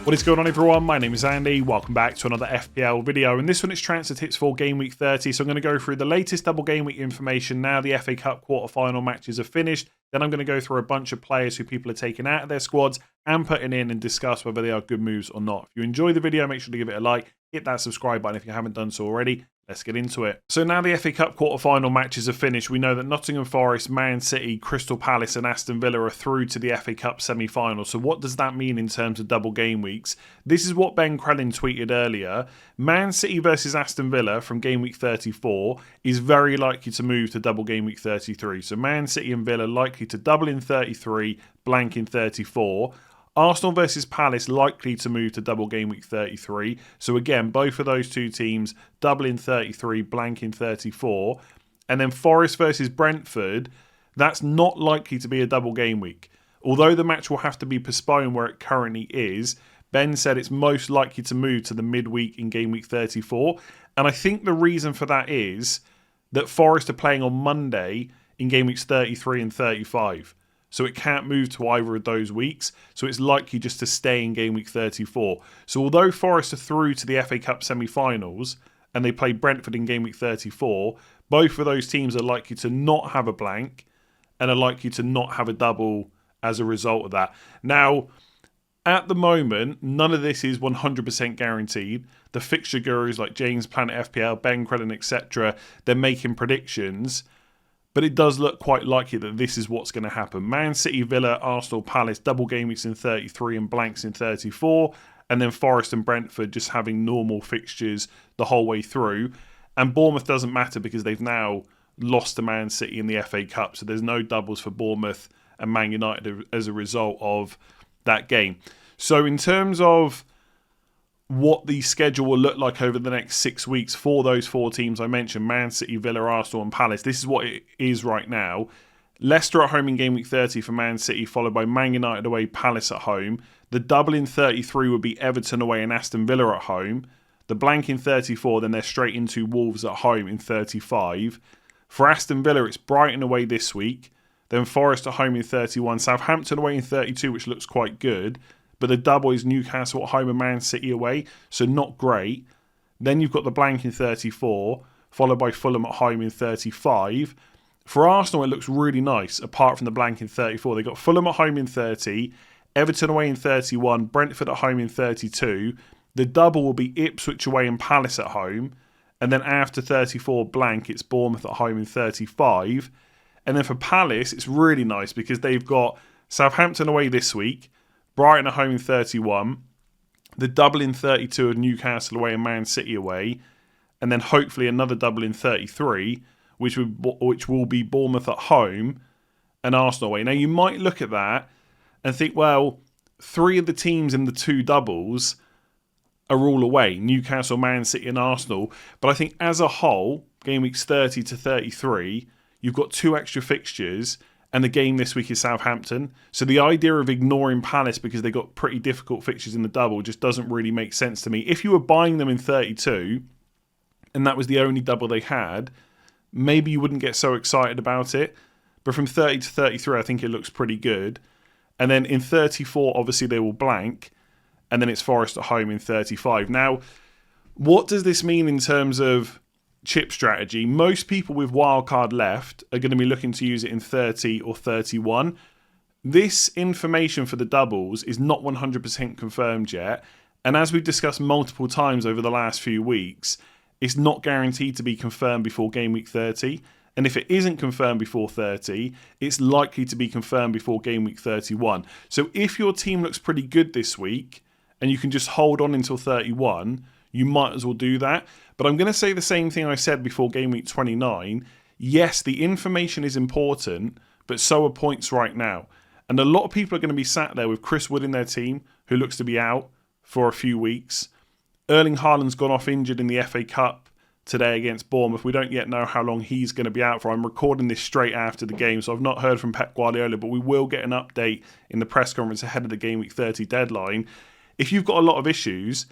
What is going on, everyone? My name is Andy. Welcome back to another FPL video, and this one is transfer tips for Game Week 30. So I'm going to go through the latest double game week information now the FA Cup quarter-final matches are finished. Then I'm going to go through a bunch of players who people are taking out of their squads and putting in and discuss whether they are good moves or not. If you enjoy the video, make sure to give it a like, hit that subscribe button if you haven't done so already. Let's get into it. So now the FA Cup quarter-final matches are finished. We know that Nottingham Forest, Man City, Crystal Palace and Aston Villa are through to the FA Cup semi-final. So what does that mean in terms of double game weeks? This is what Ben Crellin tweeted earlier. Man City versus Aston Villa from game week 34 is very likely to move to double game week 33. So Man City and Villa likely to double in 33, blank in 34. Arsenal versus Palace likely to move to double game week 33. So again, both of those two teams double in 33, blank in 34. And then Forest versus Brentford, that's not likely to be a double game week. Although the match will have to be postponed where it currently is, Ben said it's most likely to move to the midweek in game week 34. And I think the reason for that is that Forest are playing on Monday in game weeks 33 and 35. So it can't move to either of those weeks. So it's likely just to stay in game week 34. So although Forest are through to the FA Cup semi-finals and they play Brentford in game week 34, both of those teams are likely to not have a blank and are likely to not have a double as a result of that. Now, at the moment, none of this is 100% guaranteed. The fixture gurus like James Planet FPL, Ben Crellin, etc., they're making predictions. But it does look quite likely that this is what's going to happen. Man City, Villa, Arsenal, Palace, double game weeks in 33 and blanks in 34. And then Forest and Brentford just having normal fixtures the whole way through. And Bournemouth doesn't matter because they've now lost to Man City in the FA Cup. So there's no doubles for Bournemouth and Man United as a result of that game. So in terms of what the schedule will look like over the next 6 weeks for those four teams I mentioned, Man City, Villa, Arsenal and Palace. This is what it is right now. Leicester at home in game week 30 for Man City, followed by Man United away, Palace at home. The double in 33 would be Everton away and Aston Villa at home. The blank in 34, then they're straight into Wolves at home in 35. For Aston Villa, it's Brighton away this week. Then Forest at home in 31. Southampton away in 32, which looks quite good. But the double is Newcastle at home and Man City away, so not great. Then you've got the blank in 34, followed by Fulham at home in 35. For Arsenal, it looks really nice, apart from the blank in 34. They've got Fulham at home in 30, Everton away in 31, Brentford at home in 32. The double will be Ipswich away and Palace at home. And then after 34 blank, it's Bournemouth at home in 35. And then for Palace, it's really nice because they've got Southampton away this week, Brighton at home in 31, the double in 32 of Newcastle away and Man City away, and then hopefully another double in 33, which will be Bournemouth at home and Arsenal away. Now you might look at that and think, well, three of the teams in the two doubles are all away, Newcastle, Man City and Arsenal. But I think as a whole, game weeks 30 to 33, you've got two extra fixtures. And the game this week is Southampton. So the idea of ignoring Palace because they got pretty difficult fixtures in the double just doesn't really make sense to me. If you were buying them in 32 and that was the only double they had, maybe you wouldn't get so excited about it. But from 30 to 33, I think it looks pretty good. And then in 34, obviously they will blank. And then it's Forest at home in 35. Now, what does this mean in terms of chip strategy? Most people with wildcard left are going to be looking to use it in 30 or 31. This information for the doubles is not 100% confirmed yet. And as we've discussed multiple times over the last few weeks, it's not guaranteed to be confirmed before game week 30. And if it isn't confirmed before 30, it's likely to be confirmed before game week 31. So if your team looks pretty good this week and you can just hold on until 31, you might as well do that. But I'm going to say the same thing I said before game week 29. Yes, the information is important, but so are points right now. And a lot of people are going to be sat there with Chris Wood in their team, who looks to be out for a few weeks. Erling Haaland's gone off injured in the FA Cup today against Bournemouth. We don't yet know how long he's going to be out for. I'm recording this straight after the game, so I've not heard from Pep Guardiola, but we will get an update in the press conference ahead of the game week 30 deadline. If you've got a lot of issues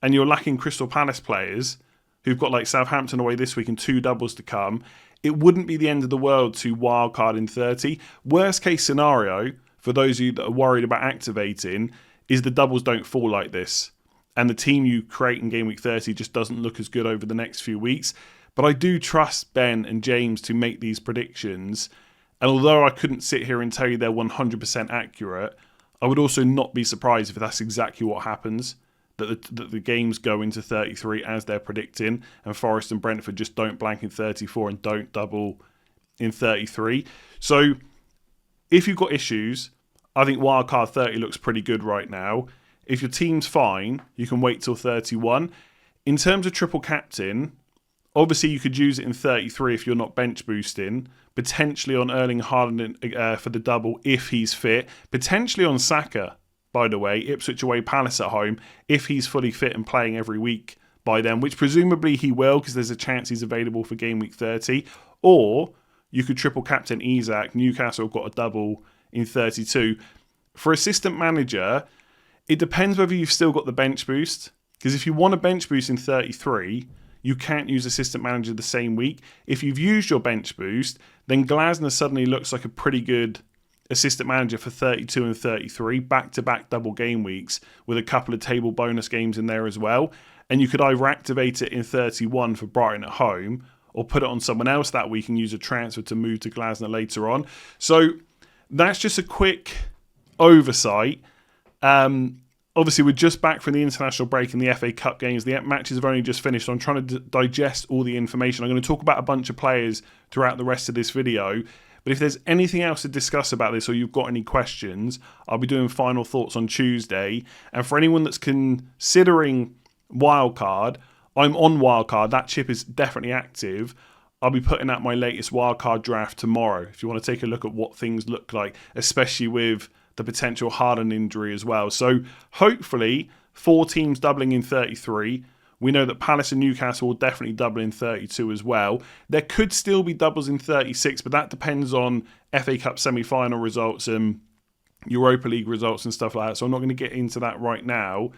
and you're lacking Crystal Palace players who've got like Southampton away this week and two doubles to come, it wouldn't be the end of the world to wildcard in 30. Worst case scenario, for those of you that are worried about activating, is the doubles don't fall like this. And the team you create in Game Week 30 just doesn't look as good over the next few weeks. But I do trust Ben and James to make these predictions. And although I couldn't sit here and tell you they're 100% accurate, I would also not be surprised if that's exactly what happens. That the games go into 33 as they're predicting, and Forest and Brentford just don't blank in 34 and don't double in 33. So if you've got issues, I think wildcard 30 looks pretty good right now. If your team's fine, you can wait till 31. In terms of triple captain, obviously you could use it in 33 if you're not bench boosting. Potentially on Erling Haaland for the double if he's fit. Potentially on Saka, by the way, Ipswich away, Palace at home, if he's fully fit and playing every week by then, which presumably he will because there's a chance he's available for Game Week 30. Or you could triple captain Isak. Newcastle have got a double in 32. For assistant manager, it depends whether you've still got the bench boost. Because if you want a bench boost in 33, you can't use assistant manager the same week. If you've used your bench boost, then Glasner suddenly looks like a pretty good assistant manager for 32 and 33, back-to-back double game weeks with a couple of table bonus games in there as well. And you could either activate it in 31 for Brighton at home or put it on someone else that week and use a transfer to move to Glasner later on. So that's just a quick oversight. Obviously, we're just back from the international break and the FA Cup games. The matches have only just finished, so I'm trying to digest all the information. I'm going to talk about a bunch of players throughout the rest of this video. But if there's anything else to discuss about this or you've got any questions, I'll be doing final thoughts on Tuesday. And for anyone that's considering wildcard, I'm on wildcard. That chip is definitely active. I'll be putting out my latest wildcard draft tomorrow if you want to take a look at what things look like, especially with the potential Haaland injury as well. So hopefully 4 teams doubling in 33. We know that Palace and Newcastle will definitely double in 32 as well. There could still be doubles in 36, but that depends on FA Cup semi-final results and Europa League results and stuff like that. So I'm not going to get into that right now.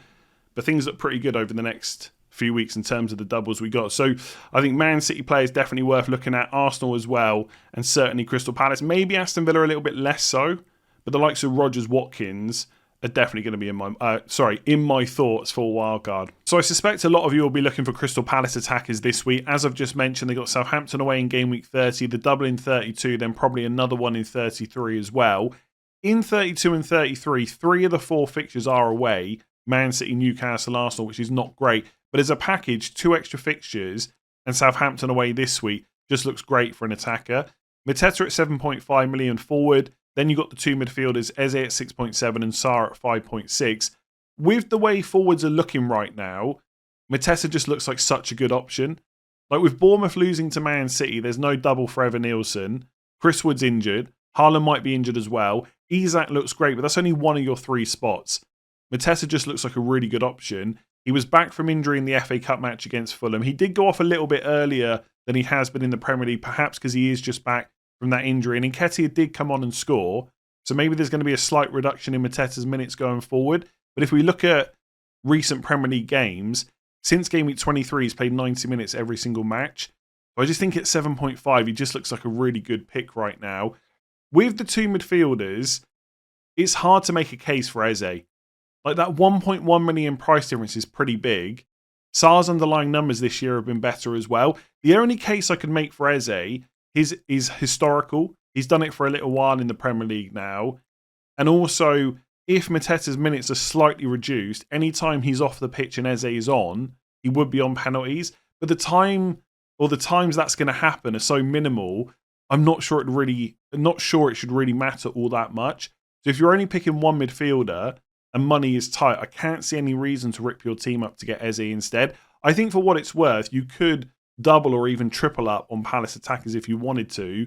But things look pretty good over the next few weeks in terms of the doubles we got. So I think Man City players definitely worth looking at. Arsenal as well, and certainly Crystal Palace. Maybe Aston Villa a little bit less so. But the likes of Rodgers, Watkins are definitely going to be in my thoughts for wildcard. So I suspect a lot of you will be looking for Crystal Palace attackers this week. As I've just mentioned, they got Southampton away in Game Week 30, the double in 32, then probably another one in 33 as well. In 32 and 33, 3 of the 4 fixtures are away. Man City, Newcastle, Arsenal, which is not great. But as a package, 2 extra fixtures and Southampton away this week just looks great for an attacker. Mateta at 7.5 million forward. Then you've got the 2 midfielders, Eze at 6.7 and Sarr at 5.6. With the way forwards are looking right now, Mateta just looks like such a good option. Like with Bournemouth losing to Man City, there's no double for Evan Nielsen. Chris Wood's injured. Haaland might be injured as well. Isak looks great, but that's only one of your 3 spots. Mateta just looks like a really good option. He was back from injury in the FA Cup match against Fulham. He did go off a little bit earlier than he has been in the Premier League, perhaps because he is just back from that injury. And Nketiah did come on and score. So maybe there's going to be a slight reduction in Mateta's minutes going forward. But if we look at recent Premier League games, since Game Week 23, he's played 90 minutes every single match. So I just think at 7.5, he just looks like a really good pick right now. With the 2 midfielders, it's hard to make a case for Eze. Like that 1.1 million price difference is pretty big. Sarr's underlying numbers this year have been better as well. The only case I could make for Eze is historical. He's done it for a little while in the Premier League now. And also, if Mateta's minutes are slightly reduced, any time he's off the pitch and Eze is on, he would be on penalties. But the times that's going to happen are so minimal, I'm not sure it should really matter all that much. So if you're only picking 1 midfielder and money is tight, I can't see any reason to rip your team up to get Eze instead. I think for what it's worth, you could double or even triple up on Palace attackers if you wanted to.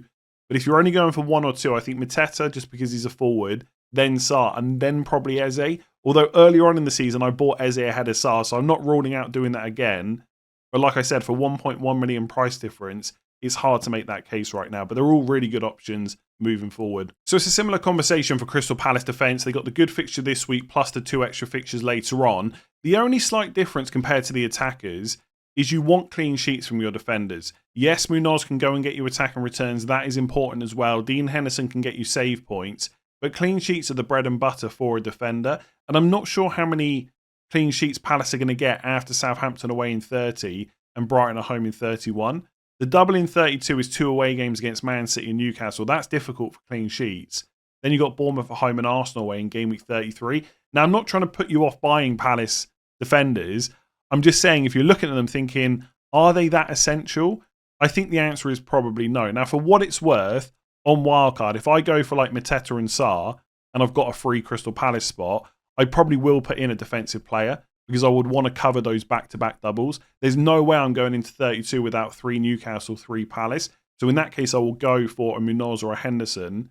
But if you're only going for 1 or 2, I think Mateta, just because he's a forward, then Sarr, and then probably Eze. Although earlier on in the season, I bought Eze ahead of Sarr, so I'm not ruling out doing that again. But like I said, for 1.1 million price difference, it's hard to make that case right now. But they're all really good options moving forward. So it's a similar conversation for Crystal Palace defence. They got the good fixture this week, plus the 2 extra fixtures later on. The only slight difference compared to the attackers is you want clean sheets from your defenders. Yes, Munoz can go and get you attack and returns. That is important as well. Dean Henderson can get you save points. but clean sheets are the bread and butter for a defender. And I'm not sure how many clean sheets Palace are going to get after Southampton away in 30 and Brighton at home in 31. The double in 32 is 2 away games against Man City and Newcastle. That's difficult for clean sheets. Then you've got Bournemouth at home and Arsenal away in game week 33. Now, I'm not trying to put you off buying Palace defenders. I'm just saying if you're looking at them thinking, are they that essential? I think the answer is probably no. Now, for what it's worth, on wildcard, if I go for like Mateta and Sarr and I've got a free Crystal Palace spot, I probably will put in a defensive player because I would want to cover those back-to-back doubles. There's no way I'm going into 32 without 3 Newcastle, 3 Palace. So in that case, I will go for a Munoz or a Henderson.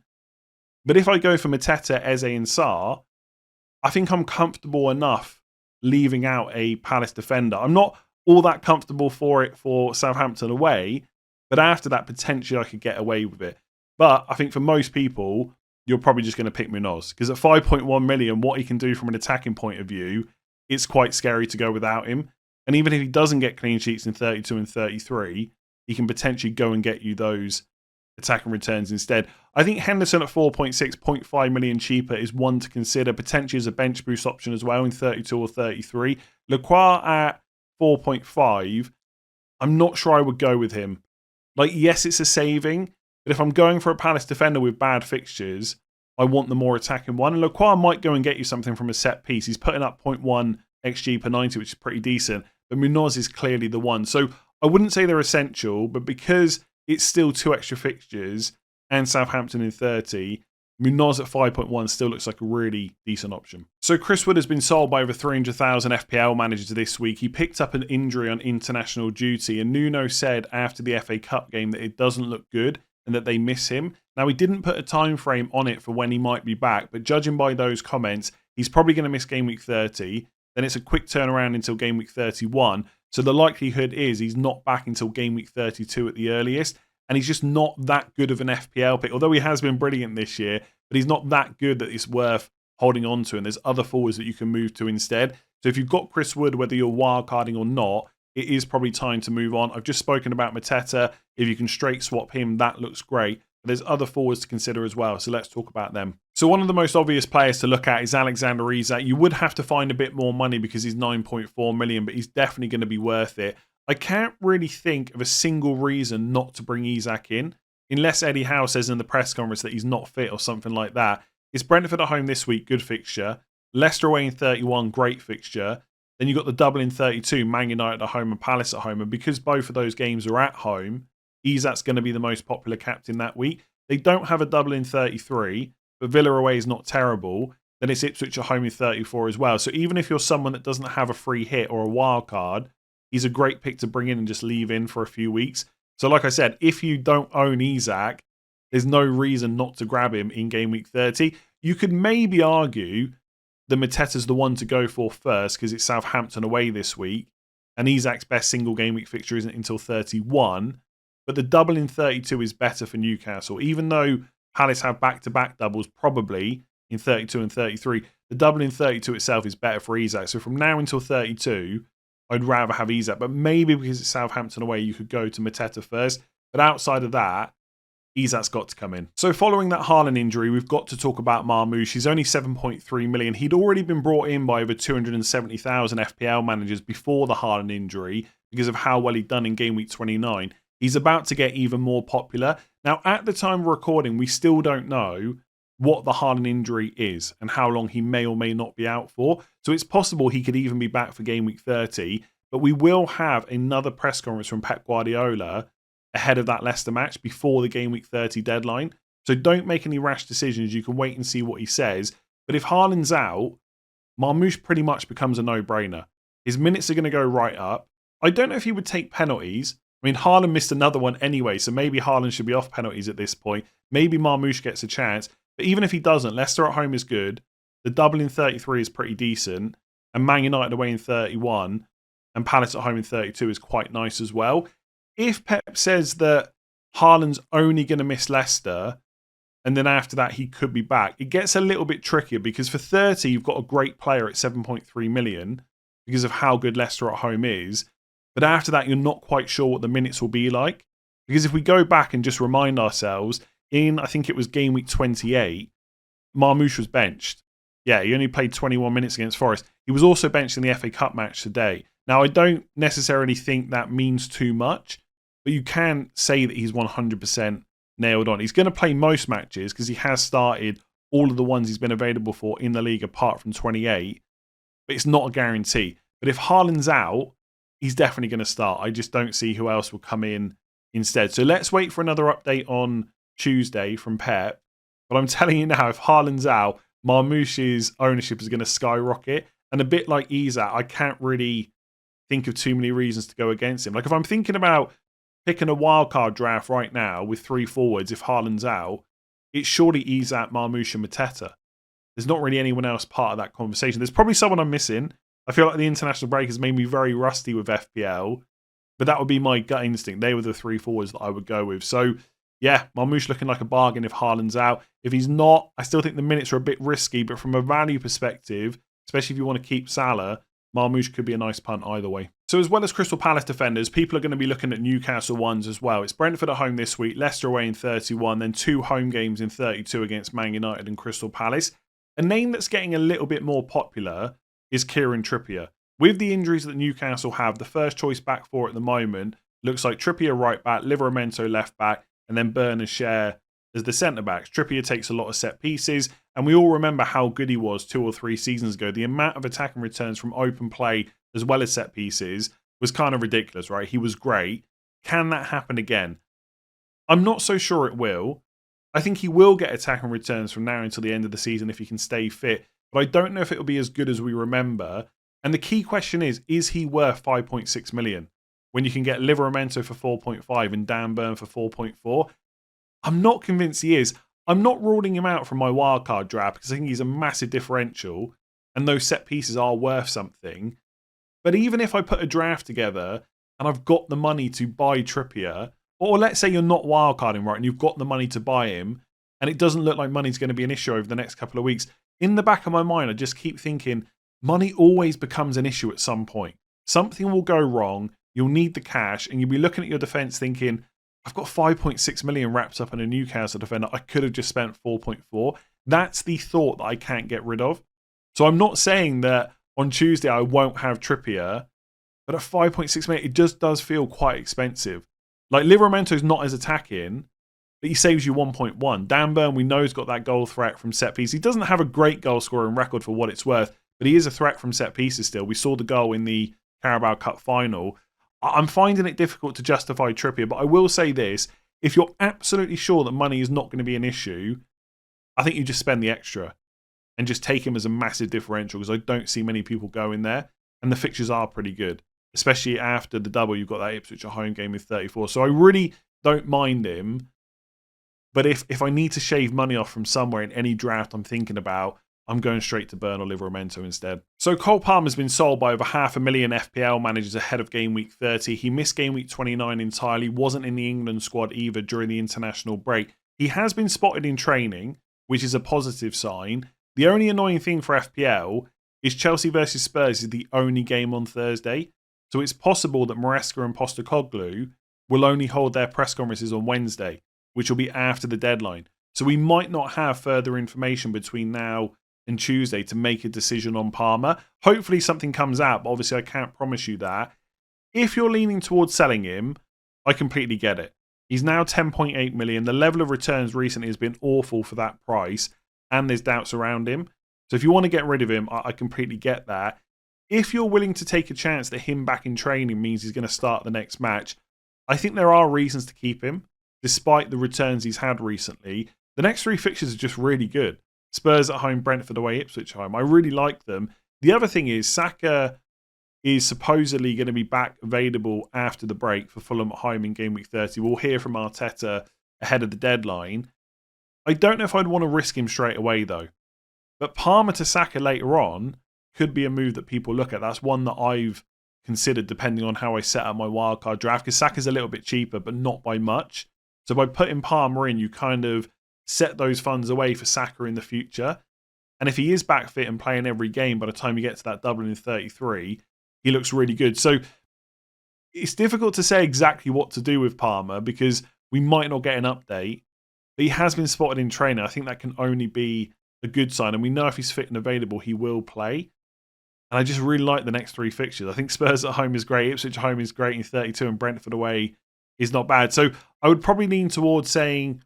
But if I go for Mateta, Eze and Sarr, I think I'm comfortable enough leaving out a Palace defender. I'm not all that comfortable for it for Southampton away, but after that, potentially I could get away with it. But I think for most people, you're probably just going to pick Munoz because at 5.1 million, what he can do from an attacking point of view, it's quite scary to go without him. And even if he doesn't get clean sheets in 32 and 33, he can potentially go and get you those attacking returns instead. I think Henderson at 4.6, 0.5 million cheaper is one to consider, potentially as a bench boost option as well in 32 or 33. Lacroix at 4.5, I'm not sure I would go with him. Like, yes, it's a saving, but if I'm going for a Palace defender with bad fixtures, I want the more attacking one. And Lacroix might go and get you something from a set piece. He's putting up 0.1 XG per 90, which is pretty decent. But Munoz is clearly the one. So I wouldn't say they're essential, but because it's still 2 extra fixtures and Southampton in 30, Munoz at 5.1 still looks like a really decent option. So Chris Wood has been sold by over 300,000 FPL managers this week. He picked up an injury on international duty, and Nuno said after the FA Cup game that it doesn't look good and that they miss him. Now, he didn't put a time frame on it for when he might be back, but judging by those comments, he's probably going to miss game week 30. Then it's a quick turnaround until game week 31. So the likelihood is he's not back until game week 32 at the earliest. And he's just not that good of an FPL pick. Although he has been brilliant this year, but he's not that good that it's worth holding on to. And there's other forwards that you can move to instead. So if you've got Chris Wood, whether you're wildcarding or not, it is probably time to move on. I've just spoken about Mateta. If you can straight swap him, that looks great. But there's other forwards to consider as well. So let's talk about them. So one of the most obvious players to look at is Alexander Isak. You would have to find a bit more money because he's 9.4 million, but he's definitely going to be worth it. I can't really think of a single reason not to bring Isak in, unless Eddie Howe says in the press conference that he's not fit or something like that. It's Brentford at home this week, good fixture. Leicester away in 31, great fixture. Then you've got the double in 32, Man United at home and Palace at home. And because both of those games are at home, Isak's going to be the most popular captain that week. They don't have a double in 33, but Villa away is not terrible. Then it's Ipswich at home in 34 as well. So even if you're someone that doesn't have a free hit or a wild card, he's a great pick to bring in and just leave in for a few weeks. So like I said, if you don't own Isak, there's no reason not to grab him in game week 30. You could maybe argue that Mateta's the one to go for first because it's Southampton away this week. And Isak's best single game week fixture isn't until 31. But the double in 32 is better for Newcastle. Even though Palace have back-to-back doubles probably in 32 and 33, the double in 32 itself is better for Isak. So from now until 32, I'd rather have Isak. But maybe because it's Southampton away, you could go to Mateta first. But outside of that, Isak's got to come in. So following that Haaland injury, we've got to talk about Marmoush. He's only 7.3 million. He'd already been brought in by over 270,000 FPL managers before the Haaland injury because of how well he'd done in game week 29. He's about to get even more popular. Now, at the time of recording, we still don't know what the Haaland injury is and how long he may or may not be out for. So it's possible he could even be back for game week 30. But we will have another press conference from Pep Guardiola ahead of that Leicester match before the game week 30 deadline. So don't make any rash decisions. You can wait and see what he says. But if Haaland's out, Marmoush pretty much becomes a no-brainer. His minutes are going to go right up. I don't know if he would take penalties. I mean, Haaland missed another one anyway, so maybe Haaland should be off penalties at this point. Maybe Marmoush gets a chance. But even if he doesn't, Leicester at home is good. The double in 33 is pretty decent. And Man United away in 31 and Palace at home in 32 is quite nice as well. If Pep says that Haaland's only going to miss Leicester and then after that he could be back, it gets a little bit trickier because for 30 you've got a great player at 7.3 million because of how good Leicester at home is. But after that you're not quite sure what the minutes will be like. Because if we go back and just remind ourselves, in I think it was game week 28, Marmoush was benched. Yeah, he only played 21 minutes against Forest. He was also benched in the FA Cup match today. Now, I don't necessarily think that means too much, but you can say that he's 100% nailed on. He's going to play most matches because he has started all of the ones he's been available for in the league apart from 28, but it's not a guarantee. But if Haaland's out, he's definitely going to start. I just don't see who else will come in instead. So let's wait for another update on Tuesday from Pep. But I'm telling you now, if Haaland's out, Marmoush's ownership is going to skyrocket. And a bit like Isak, I can't really think of too many reasons to go against him. Like if I'm thinking about picking a wildcard draft right now with 3 forwards, if Haaland's out, it's surely Isak, Marmoush and Mateta. There's not really anyone else part of that conversation. There's probably someone I'm missing. I feel like the international break has made me very rusty with FPL, but that would be my gut instinct. They were the 3 forwards that I would go with. So yeah, Marmoush looking like a bargain if Haaland's out. If he's not, I still think the minutes are a bit risky, but from a value perspective, especially if you want to keep Salah, Marmoush could be a nice punt either way. So as well as Crystal Palace defenders, people are going to be looking at Newcastle ones as well. It's Brentford at home this week, Leicester away in 31, then 2 home games in 32 against Man United and Crystal Palace. A name that's getting a little bit more popular is Kieran Trippier. With the injuries that Newcastle have, the first choice back four at the moment looks like Trippier right back, Livramento left back, and then Berners share as the centre backs. Trippier takes a lot of set pieces, and we all remember how good he was 2 or 3 seasons ago. The amount of attacking returns from open play as well as set pieces was kind of ridiculous, right? He was great. Can that happen again? I'm not so sure it will. I think he will get attacking returns from now until the end of the season if he can stay fit, but I don't know if it will be as good as we remember. And the key question is he worth 5.6 million when you can get Livramento for 4.5 and Dan Burn for 4.4? I'm not convinced he is. I'm not ruling him out from my wildcard draft because I think he's a massive differential and those set pieces are worth something. But even if I put a draft together and I've got the money to buy Trippier, or let's say you're not wildcarding right and you've got the money to buy him and it doesn't look like money's going to be an issue over the next couple of weeks, in the back of my mind I just keep thinking money always becomes an issue at some point. Something will go wrong, you'll need the cash, and you'll be looking at your defence thinking, I've got 5.6 million wrapped up in a Newcastle defender. I could have just spent 4.4. That's the thought that I can't get rid of. So I'm not saying that on Tuesday I won't have Trippier, but at 5.6 million, it just does feel quite expensive. Like Livramento's not as attacking, but he saves you 1.1. Dan Burn, we know, has got that goal threat from set piece. He doesn't have a great goal scoring record for what it's worth, but he is a threat from set pieces still. We saw the goal in the Carabao Cup final. I'm finding it difficult to justify Trippier, but I will say this. If you're absolutely sure that money is not going to be an issue, I think you just spend the extra and just take him as a massive differential because I don't see many people going there. And the fixtures are pretty good, especially after the double. You've got that Ipswich at home game with 34. So I really don't mind him. But if I need to shave money off from somewhere in any draft I'm thinking about, I'm going straight to Burn or Livramento instead. So Cole Palmer's been sold by over 500,000 FPL managers ahead of Game Week 30. He missed Game Week 29 entirely, wasn't in the England squad either during the international break. He has been spotted in training, which is a positive sign. The only annoying thing for FPL is Chelsea versus Spurs is the only game on Thursday. So it's possible that Maresca and Postecoglou will only hold their press conferences on Wednesday, which will be after the deadline. So we might not have further information between now and Tuesday to make a decision on Palmer. Hopefully something comes out, but obviously I can't promise you that. If you're leaning towards selling him, I completely get it. He's now 10.8 million. The level of returns recently has been awful for that price, and there's doubts around him. So if you want to get rid of him, I completely get that. If you're willing to take a chance that him back in training means he's going to start the next match, I think there are reasons to keep him, despite the returns he's had recently. The next 3 fixtures are just really good. Spurs at home, Brentford away, Ipswich at home. I really like them. The other thing is Saka is supposedly going to be back available after the break for Fulham at home in Game Week 30. We'll hear from Arteta ahead of the deadline. I don't know if I'd want to risk him straight away though. But Palmer to Saka later on could be a move that people look at. That's one that I've considered depending on how I set up my wildcard draft because Saka's a little bit cheaper but not by much. So by putting Palmer in, you kind of set those funds away for Saka in the future. And if he is back fit and playing every game by the time you get to that double in 33, he looks really good. So it's difficult to say exactly what to do with Palmer because we might not get an update. But he has been spotted in training. I think that can only be a good sign. And we know if he's fit and available, he will play. And I just really like the next 3 fixtures. I think Spurs at home is great. Ipswich at home is great in 32, and Brentford away is not bad. So I would probably lean towards saying,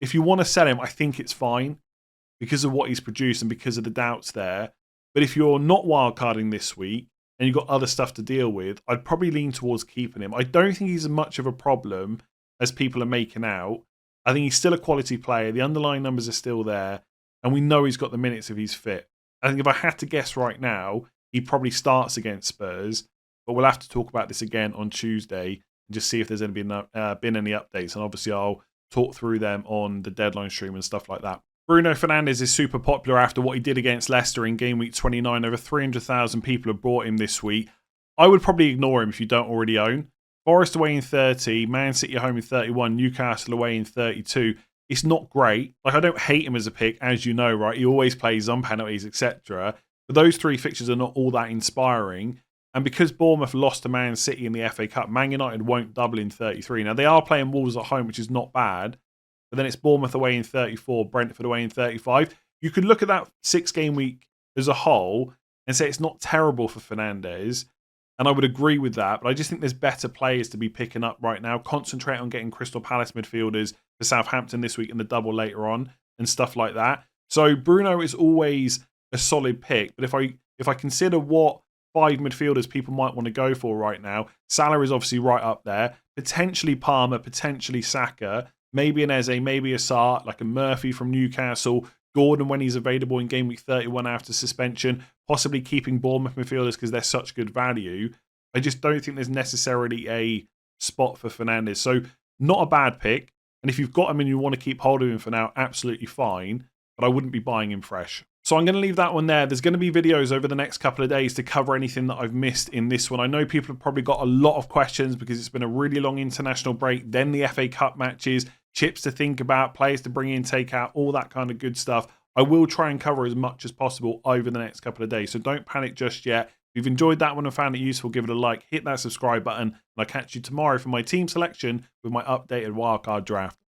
if you want to sell him, I think it's fine because of what he's produced and because of the doubts there. But if you're not wildcarding this week and you've got other stuff to deal with, I'd probably lean towards keeping him. I don't think he's as much of a problem as people are making out. I think he's still a quality player. The underlying numbers are still there. And we know he's got the minutes if he's fit. I think if I had to guess right now, he probably starts against Spurs. But we'll have to talk about this again on Tuesday and just see if there's been any updates. And obviously I'll talk through them on the deadline stream and stuff like that. Bruno Fernandes is super popular after what he did against Leicester in game week 29. Over 300,000 people have bought him this week. I would probably ignore him if you don't already own. Forest away in 30, Man City at home in 31, Newcastle away in 32. It's not great. Like, I don't hate him as a pick, as you know, right? He always plays on penalties, etc. But those 3 fixtures are not all that inspiring. And because Bournemouth lost to Man City in the FA Cup, Man United won't double in 33. Now, they are playing Wolves at home, which is not bad. But then it's Bournemouth away in 34, Brentford away in 35. You could look at that 6-game week as a whole and say it's not terrible for Fernandes. And I would agree with that. But I just think there's better players to be picking up right now. Concentrate on getting Crystal Palace midfielders for Southampton this week and the double later on and stuff like that. So Bruno is always a solid pick. But if I consider what 5 midfielders people might want to go for right now, Salah is obviously right up there. Potentially Palmer, potentially Saka. Maybe an Eze, maybe a Sarr, like a Murphy from Newcastle. Gordon when he's available in game week 31 after suspension. Possibly keeping Bournemouth midfielders because they're such good value. I just don't think there's necessarily a spot for Fernandes. So not a bad pick. And if you've got him and you want to keep hold of him for now, absolutely fine. But I wouldn't be buying him fresh. So I'm going to leave that one there. There's going to be videos over the next couple of days to cover anything that I've missed in this one. I know people have probably got a lot of questions because it's been a really long international break. Then the FA Cup matches, chips to think about, players to bring in, take out, all that kind of good stuff. I will try and cover as much as possible over the next couple of days. So don't panic just yet. If you've enjoyed that one and found it useful, give it a like, hit that subscribe button, and I'll catch you tomorrow for my team selection with my updated wildcard draft.